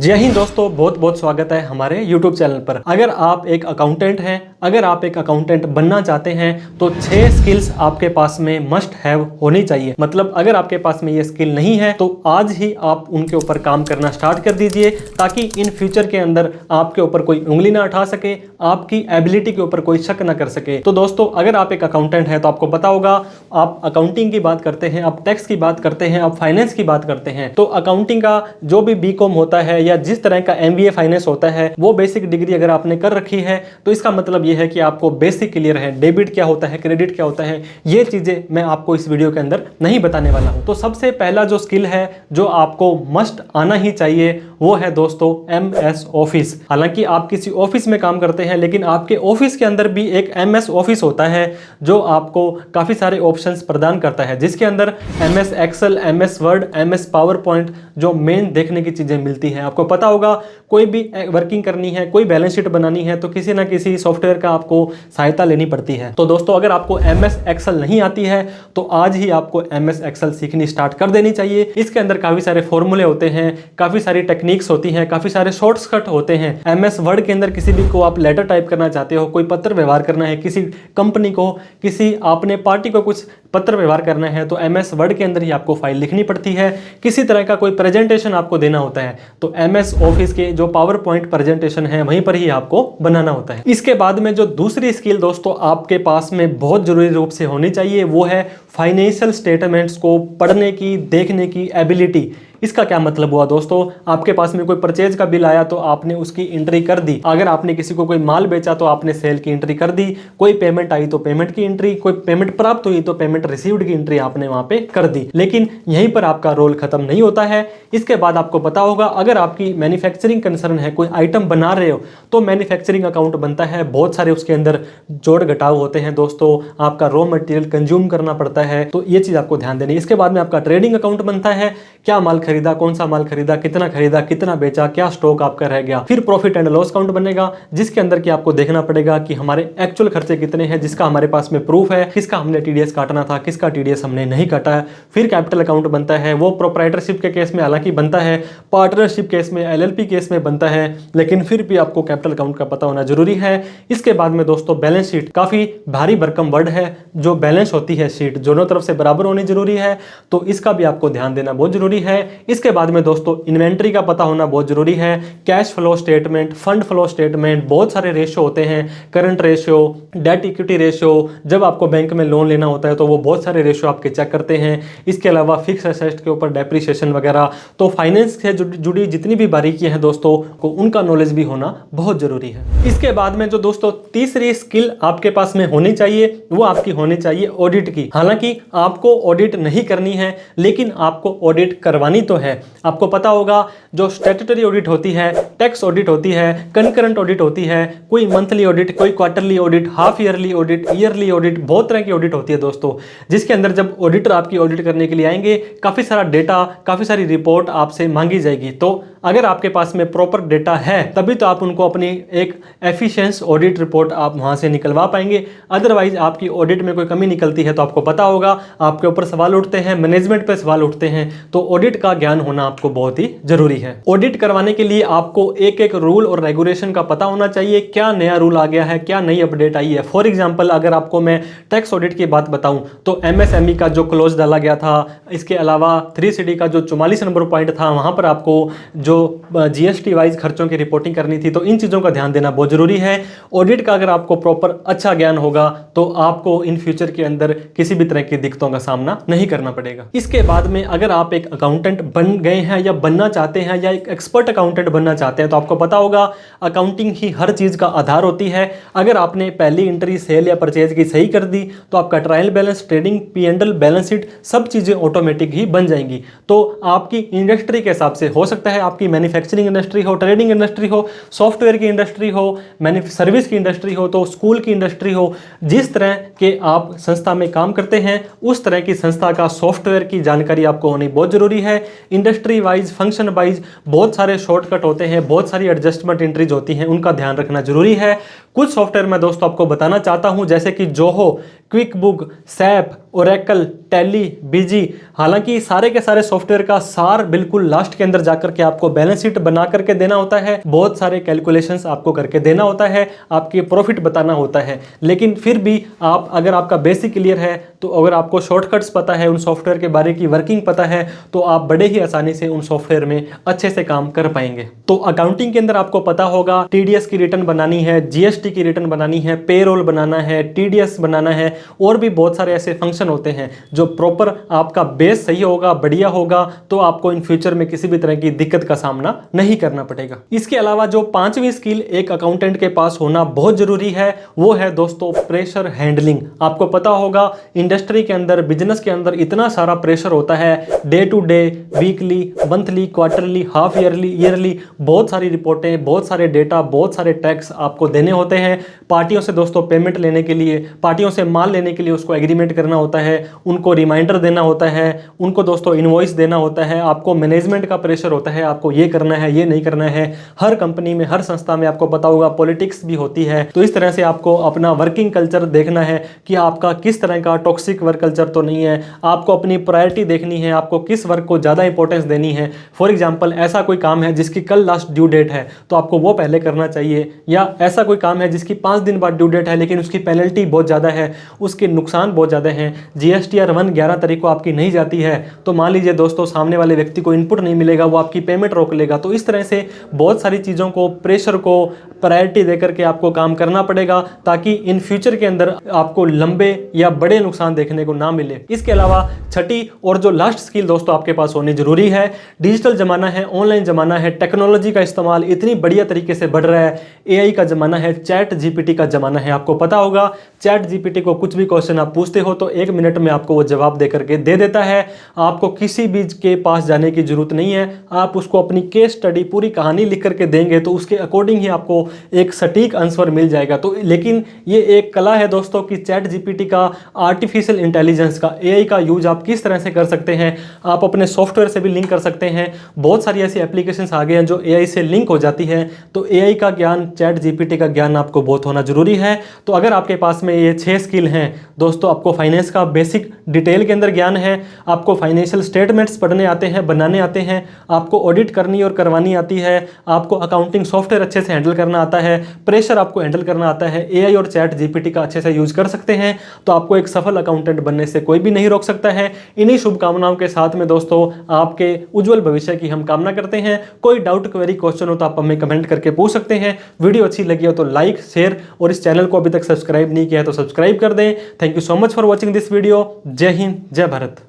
जय हिंद दोस्तों, बहुत बहुत स्वागत है हमारे YouTube चैनल पर। अगर आप एक अकाउंटेंट हैं, अगर आप एक अकाउंटेंट बनना चाहते हैं तो 6 स्किल्स आपके पास में मस्ट हैव होनी चाहिए। मतलब अगर आपके पास में ये स्किल नहीं है तो आज ही आप उनके ऊपर काम करना स्टार्ट कर दीजिए, ताकि इन फ्यूचर के अंदर आपके ऊपर कोई उंगली ना उठा सके, आपकी एबिलिटी के ऊपर कोई शक ना कर सके। तो दोस्तों, अगर आप एक अकाउंटेंट हैं तो आपको पता होगा, आप अकाउंटिंग की बात करते हैं, आप टैक्स की बात करते हैं, आप फाइनेंस की बात करते हैं, तो अकाउंटिंग का जो भी बीकॉम होता है या जिस तरह का एमबीए फाइनेंस होता है, वो बेसिक डिग्री अगर आपने कर रखी है तो इसका मतलब यह है कि आपको बेसिक क्लियर है। डेबिट क्या होता है, क्रेडिट क्या होता है, ये चीजें मैं आपको इस वीडियो के अंदर नहीं बताने वाला हूं। तो सबसे पहला जो स्किल है जो आपको मस्ट आना ही चाहिए वो है दोस्तों एमएस ऑफिस। हालांकि आप किसी ऑफिस में काम करते हैं, लेकिन आपके ऑफिस के अंदर भी एक एमएस ऑफिस होता है जो आपको काफी सारे ऑप्शंस प्रदान करता है, जिसके अंदर MS Excel, MS Word, MS PowerPoint जो मेन देखने की चीजें मिलती हैं। आपको पता होगा, कोई भी वर्किंग करनी है, कोई बैलेंस शीट बनानी है तो किसी ना किसी सॉफ्टवेयर का आपको सहायता लेनी पड़ती है। तो दोस्तों, अगर आपको एमएस एक्सेल नहीं आती है तो आज ही आपको एमएस एक्सेल सीखनी स्टार्ट कर देनी चाहिए। इसके अंदर काफी सारे फॉर्मूले होते हैं, काफी सारी टेक्निक्स होती हैं, काफी सारे शॉर्टकट होते हैं। एमएस वर्ड के अंदर किसी भी को आप लेटर टाइप करना चाहते हो, कोई पत्र व्यवहार करना है, किसी कंपनी को, किसी आपने पार्टी को कुछ पत्र व्यवहार करना है तो एमएस वर्ड के अंदर ही आपको फाइल लिखनी पड़ती है। किसी तरह का कोई प्रेजेंटेशन आपको देना होता है तो एमएस ऑफिस के जो पावर पॉइंट प्रेजेंटेशन है वहीं पर ही आपको बनाना होता है। इसके बाद में जो दूसरी स्किल दोस्तों आपके पास में बहुत जरूरी रूप से होनी चाहिए वो है फाइनेंशियल स्टेटमेंट्स को पढ़ने की, देखने की एबिलिटी। इसका क्या मतलब हुआ दोस्तों, आपके पास में कोई परचेज का बिल आया तो आपने उसकी एंट्री कर दी, अगर आपने किसी को कोई माल बेचा तो आपने सेल की एंट्री कर दी, कोई पेमेंट आई तो पेमेंट की एंट्री, कोई पेमेंट प्राप्त हुई तो पेमेंट रिसीव्ड की एंट्री आपने वहां पे कर दी। लेकिन यहीं पर आपका रोल खत्म नहीं होता है। इसके बाद आपको पता होगा, अगर आपकी मैन्युफैक्चरिंग कंसर्न है, कोई आइटम बना रहे हो तो मैन्युफैक्चरिंग अकाउंट बनता है। बहुत सारे उसके अंदर जोड़ घटाव होते हैं दोस्तों, आपका रॉ मटेरियल कंज्यूम करना पड़ता है, तो ये चीज आपको ध्यान देनी है। इसके बाद में आपका ट्रेडिंग अकाउंट बनता है, क्या माल खरीदा, कौन सा माल खरीदा, कितना बेचा, क्या स्टॉक आपका रह गया। फिर प्रॉफिट एंड लॉस अकाउंट बनेगा, जिसके अंदर की आपको देखना पड़ेगा कि हमारे एक्चुअल खर्चे कितने हैं, जिसका हमारे पास में प्रूफ है, किसका हमने टीडीएस काटना था, किसका टीडीएस हमने नहीं काटा है। फिर कैपिटल अकाउंट बनता है, वो प्रोप्राइटरशिप के केस में हालांकि बनता है, पार्टनरशिप केस में, एलएलपी केस में बनता है, लेकिन फिर भी आपको कैपिटल अकाउंट का पता होना जरूरी है। इसके बाद में दोस्तों बैलेंस शीट, काफी भारी भरकम वर्ड है। जो बैलेंस होती है शीट दोनों तरफ से बराबर होनी जरूरी है, तो इसका भी आपको ध्यान देना बहुत जरूरी है। इसके बाद में दोस्तों इन्वेंट्री का पता होना बहुत जरूरी है, cash flow statement, fund flow statement, बहुत सारे रेशियो होते हैं, current ratio, debt equity ratio. जब आपको बैंक में लोन लेना होता है तो वो बहुत सारे रेशियो आपके चेक करते हैं। इसके अलावा फिक्स एसेट के ऊपर डेप्रिसिएशन वगैरह। तो फाइनेंस से जुड़ी जितनी भी बारीकियां हैं दोस्तों को उनका नॉलेज भी होना बहुत जरूरी है। इसके बाद में जो दोस्तों तीसरी स्किल आपके पास में होनी चाहिए वो आपकी होनी चाहिए ऑडिट की। हालांकि आपको ऑडिट नहीं करनी है, लेकिन आपको ऑडिट करवानी तो है। आपको पता होगा, जो स्टैट्यूटरी ऑडिट होती है, टैक्स ऑडिट होती है, कंकरेंट ऑडिट होती है, कोई मंथली ऑडिट, कोई quarterly audit, half yearly audit, yearly audit, बहुत तरह की ऑडिट होती है दोस्तों। जिसके अंदर जब ऑडिटर आपकी ऑडिट करने के लिए आएंगे, काफी सारा डेटा, काफी सारी रिपोर्ट आपसे मांगी जाएगी। तो अगर आपके पास में प्रॉपर डेटा है तभी तो आप उनको अपनी एक एफिशिएंट ऑडिट रिपोर्ट आप वहां से निकलवा पाएंगे। अदरवाइज आपकी ऑडिट में कोई कमी निकलती है तो आपको पता होगा, आपके ऊपर सवाल उठते हैं, मैनेजमेंट पे सवाल उठते हैं। तो ऑडिट का ज्ञान होना आपको बहुत ही जरूरी है। ऑडिट करवाने के लिए आपको एक एक रूल और रेगुलेशन का पता होना चाहिए, क्या नया रूल आ गया है, क्या नई अपडेट आई है। फॉर एग्जांपल, अगर आपको मैं टैक्स ऑडिट की बात बताऊं तो एमएसएमई का जो क्लोज डाला गया था, इसके अलावा 3CD का जो 44 नंबर पॉइंट था, वहां पर आपको जो जीएसटी वाइज खर्चों की रिपोर्टिंग करनी थी। तो इन चीजों का ध्यान देना बहुत जरूरी है। ऑडिट का अगर आपको प्रॉपर अच्छा ज्ञान होगा तो आपको इन फ्यूचर के अंदर किसी भी तरह की दिक्कतों का सामना नहीं करना पड़ेगा। इसके बाद में अगर आप एक अकाउंटेंट बन गए हैं या बनना चाहते हैं या एक एक्सपर्ट अकाउंटेंट बनना चाहते हैं तो आपको पता होगा, अकाउंटिंग ही हर चीज का आधार होती है। अगर आपने पहली एंट्री सेल या परचेज की सही कर दी तो आपका trial balance, trading P&L, balance sheet, सब चीजें ऑटोमेटिक ही बन जाएंगी। तो आपकी इंडस्ट्री के हिसाब से हो सकता है, आपकी मैन्युफैक्चरिंग इंडस्ट्री हो, ट्रेडिंग इंडस्ट्री हो, सॉफ्टवेयर की इंडस्ट्री हो, सर्विस की इंडस्ट्री हो, तो स्कूल की इंडस्ट्री हो, जिस तरह के आप संस्था में काम करते हैं उस तरह की संस्था का सॉफ्टवेयर की जानकारी आपको होनी बहुत जरूरी है। इंडस्ट्री वाइज, फंक्शन वाइज बहुत सारे शॉर्टकट होते हैं, बहुत सारी एडजस्टमेंट एंट्रीज होती हैं, उनका ध्यान रखना जरूरी है। कुछ सॉफ्टवेयर मैं दोस्तों आपको बताना चाहता हूं, जैसे कि Zoho, Quick Book, SAP, Oracle, Tally, Busy. हालांकि सारे के सारे सॉफ्टवेयर का सार बिल्कुल लास्ट के अंदर जाकर के आपको बैलेंस शीट बना करके देना होता है, बहुत सारे कैलकुलेशंस आपको करके देना होता है, आपकी प्रॉफिट बताना होता है। लेकिन फिर भी आप, अगर आपका बेसिक क्लियर है, तो अगर आपको शॉर्टकट्स पता है, उन सॉफ्टवेयर के बारे की वर्किंग पता है, तो आप बड़े ही आसानी से उन सॉफ्टवेयर में अच्छे से काम कर पाएंगे। तो अकाउंटिंग के अंदर आपको पता होगा टीडीएस की रिटर्न बनानी है, जीएसटी की रिटर्न बनानी है, पेरोल बनाना है, टीडीएस बनाना है, और भी बहुत सारे ऐसे फंक्शन होते हैं जो प्रॉपर आपका बेस सही होगा, बढ़िया होगा, तो आपको इन फ्यूचर में किसी भी तरह की दिक्कत का सामना नहीं करना पड़ेगा। इसके अलावा जो पांचवी स्किल एक अकाउंटेंट के पास होना बहुत जरूरी है, वो है दोस्तों प्रेशर हैंडलिंग। आपको पता होगा इंडस्ट्री के अंदर, बिजनेस के अंदर इतना सारा प्रेशर होता है, day to day, weekly, monthly, quarterly, half yearly, बहुत सारी रिपोर्टें, बहुत सारे डेटा, बहुत सारे टैक्स आपको देने होते हैं। पार्टियों से दोस्तों पेमेंट लेने के लिए, पार्टियों से माल लेने के लिए उसको एग्रीमेंट करना होता है, उनको रिमाइंडर देना होता है, उनको दोस्तों इनवॉइस देना होता है, आपको मैनेजमेंट का प्रेशर होता है, आपको ये करना है, ये नहीं करना है। हर कंपनी में, हर संस्था में आपको पता होगा पॉलिटिक्स भी होती है। तो इस तरह से आपको अपना वर्किंग कल्चर देखना है कि आपका किस तरह का टॉक्सिक वर्क कल्चर तो नहीं है, आपको अपनी प्रायोरिटी देखनी है, आपको किस वर्क को ज़्यादा इंपॉर्टेंस देनी है। फॉर एग्जाम्पल, ऐसा कोई काम है जिसकी कल लास्ट ड्यू डेट है, तो आपको वो पहले करना चाहिए, या ऐसा कोई काम है जिसकी 5 दिन बाद ड्यू डेट है लेकिन उसकी पेनल्टी बहुत ज़्यादा है, उसके नुकसान बहुत ज़्यादा हैं, जीएसटीआर 1 11 तारीख को आपकी नहीं जाती है, तो मान लीजिए दोस्तों सामने वाले व्यक्ति को इनपुट नहीं मिलेगा, वो आपकी पेमेंट रोक लेगा। तो इस तरह से बहुत सारी चीज़ों को, प्रेशर को प्रायोरिटी देकर के आपको काम करना पड़ेगा, ताकि इन फ्यूचर के अंदर आपको लंबे या बड़े नुकसान देखने को ना मिले। इसके अलावा छठी और जो लास्ट स्किल दोस्तों आपके पास होनी जरूरी है, डिजिटल जमाना है, ऑनलाइन जमाना है, टेक्नोलॉजी का इस्तेमाल इतनी बढ़िया तरीके से बढ़ रहा है, एआई का जमाना है, चैट जीपीटी का जमाना है। आपको पता होगा चैट जीपीटी को कुछ भी क्वेश्चन आप पूछते हो तो 1 मिनट में आपको वो जवाब दे करके दे देता है। आपको किसी भी के पास जाने की जरूरत नहीं है, आप उसको अपनी केस स्टडी, पूरी कहानी लिख करके देंगे तो उसके अकॉर्डिंग ही आपको एक सटीक आंसर मिल जाएगा। तो लेकिन ये एक कला है दोस्तों कि चैट जीपीटी का, आर्टिफिशियल इंटेलिजेंस का, एआई का यूज आप किस तरह से कर सकते हैं। आप अपने सॉफ्टवेयर से भी लिंक कर सकते हैं, बहुत सारी ऐसी एप्लीकेशंस आ गए हैं जो एआई से लिंक हो जाती है। तो एआई का ज्ञान, चैट जीपीटी का ज्ञान आपको बहुत होना जरूरी है। तो अगर आपके पास में ये 6 स्किल हैं दोस्तों, आपको फाइनेंस का बेसिक डिटेल के अंदर ज्ञान है, आपको फाइनेंशियल स्टेटमेंट्स पढ़ने आते हैं, बनाने आते हैं, आपको ऑडिट करनी और करवानी आती है, आपको अकाउंटिंग सॉफ्टवेयर अच्छे से हैंडल करना आता है, प्रेशर आपको हैंडल करना आता है, एआई और चैट जीपीटी का अच्छे से यूज कर सकते हैं, तो आपको एक सफल अकाउंटेंट बनने से कोई भी नहीं रोक सकता है। इन्हीं शुभकामनाओं के साथ में दोस्तों आपके उज्जवल भविष्य की हम कामना करते हैं। कोई डाउट, क्वेरी, क्वेश्चन हो तो आप हमें कमेंट करके पूछ सकते हैं। वीडियो अच्छी लगी हो तो लाइक, शेयर, और इस चैनल को अभी तक सब्सक्राइब नहीं किया है तो सब्सक्राइब कर दें। Thank you so much for watching this video. जय हिंद, जय भारत।